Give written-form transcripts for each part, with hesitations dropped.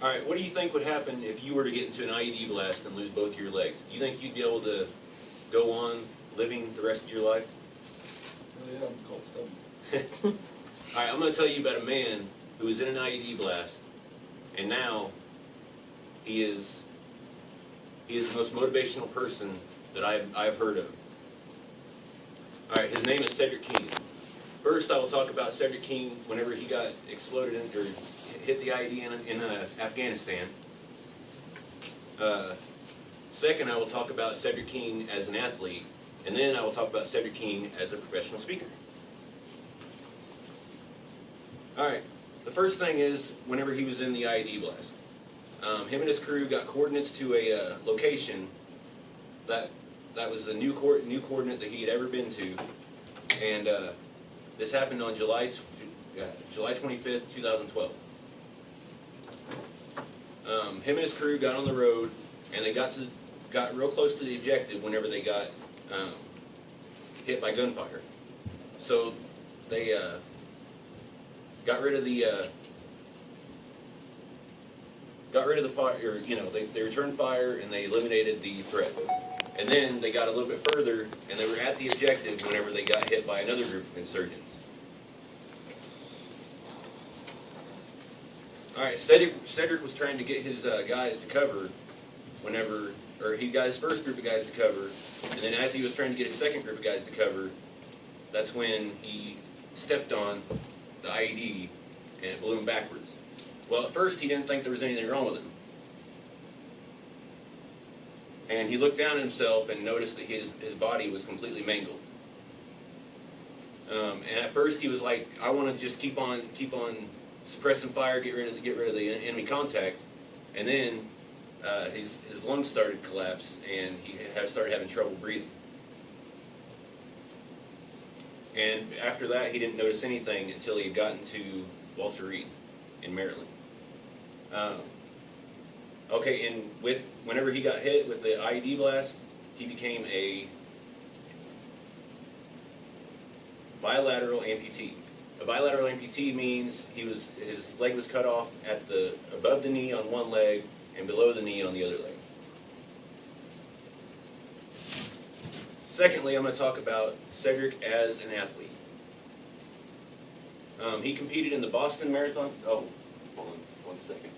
All right, what do you think would happen if you were to get into an IED blast and lose both of your legs? Do you think you'd be able to go on living the rest of your life? Oh yeah, I'm called stubborn. All right, I'm going to tell you about a man who was in an IED blast, and now he is the most motivational person that I've heard of. All right, his name is Cedric King. First, I will talk about Cedric King whenever he got exploded or hit the IED in Afghanistan. Second, I will talk about Cedric King as an athlete, and then I will talk about Cedric King as a professional speaker. All right, the first thing is whenever he was in the IED blast. Him and his crew got coordinates to a location that was a new coordinate that he had ever been to, and this happened on July 25th, 2012. Him and his crew got on the road, and they got real close to the objective whenever they got hit by gunfire. So they got rid of the fire. You know, they returned fire and they eliminated the threat. And then they got a little bit further, and they were at the objective whenever they got hit by another group of insurgents. All right, Cedric was trying to get his guys to cover he got his first group of guys to cover, and then as he was trying to get his second group of guys to cover, that's when he stepped on the IED and it blew him backwards. Well, at first he didn't think there was anything wrong with him. And he looked down at himself and noticed that his body was completely mangled. And at first he was like, I want to just keep on suppressing fire, get rid of the enemy contact. And then his lungs started to collapse, and he started having trouble breathing. And after that, he didn't notice anything until he had gotten to Walter Reed in Maryland. Okay, and whenever he got hit with the IED blast, he became a bilateral amputee. A bilateral amputee means his leg was cut off at above the knee on one leg and below the knee on the other leg. Secondly, I'm going to talk about Cedric as an athlete. He competed in the Boston Marathon. Oh, hold on 1 second.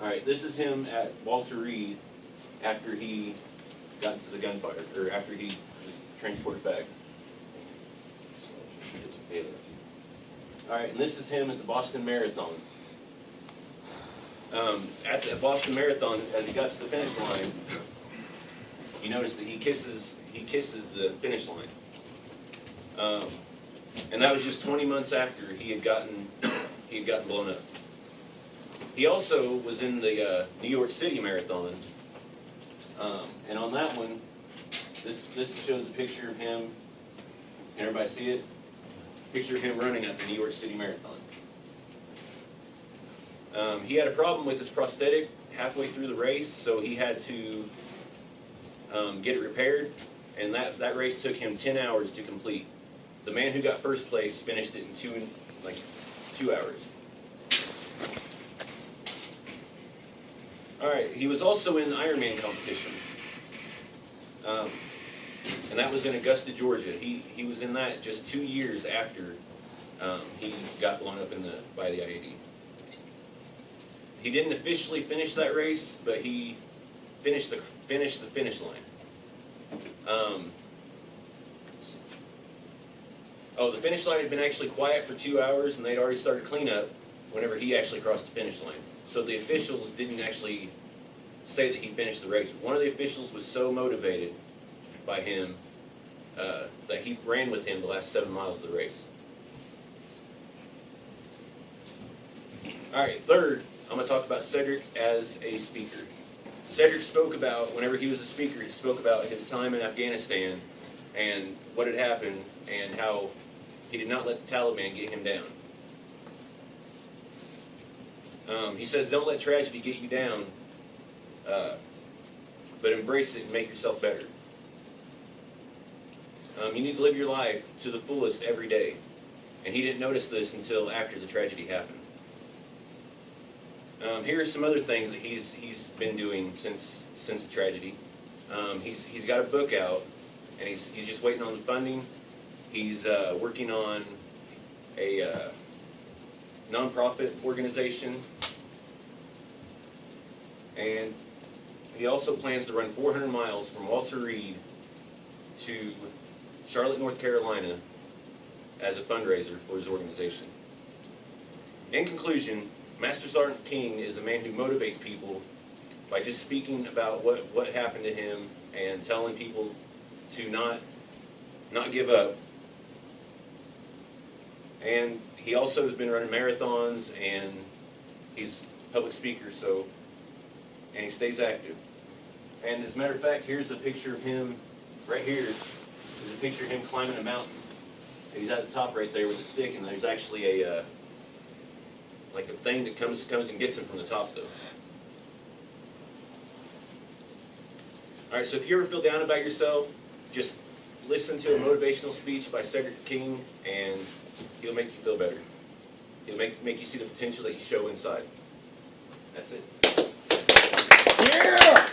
All right, this is him at Walter Reed after he got into the gunfire, or after he was transported back. All right, and this is him at the Boston Marathon. At the Boston Marathon, as he got to the finish line, you notice that he kisses the finish line. And that was just 20 months after he had gotten blown up. He also was in the New York City Marathon, and on that one, this shows a picture of him. Can everybody see it? Picture of him running at the New York City Marathon. He had a problem with his prosthetic halfway through the race, so he had to get it repaired, and that race took him 10 hours to complete. The man who got first place finished it in 2 hours. All right, he was also in the Ironman competition, and that was in Augusta, Georgia. He was in that just 2 years after he got blown up by the IED. He didn't officially finish that race, but he finished the finish line. The finish line had been actually quiet for 2 hours, and they'd already started cleanup whenever he actually crossed the finish line. So the officials didn't actually say that he finished the race. One of the officials was so motivated by him that he ran with him the last 7 miles of the race. All right, third, I'm going to talk about Cedric as a speaker. Cedric spoke about, whenever he was a speaker, he spoke about his time in Afghanistan and what had happened and how he did not let the Taliban get him down. He says, don't let tragedy get you down, but embrace it and make yourself better. You need to live your life to the fullest every day. And he didn't notice this until after the tragedy happened. Here are some other things that he's been doing since the tragedy. He's got a book out, and he's just waiting on the funding. He's working on a nonprofit organization, and he also plans to run 400 miles from Walter Reed to Charlotte, North Carolina as a fundraiser for his organization. In conclusion, Master Sergeant King is a man who motivates people by just speaking about what happened to him and telling people to not give up. And he also has been running marathons, and he's a public speaker, and he stays active. And as a matter of fact, here's a picture of him right here. There's a picture of him climbing a mountain. He's at the top right there with a stick, and there's actually a like a thing that comes and gets him from the top, though. All right, so if you ever feel down about yourself, just listen to a motivational speech by Cedric King, and he'll make you feel better. He'll make you see the potential that you show inside. That's it. Yeah!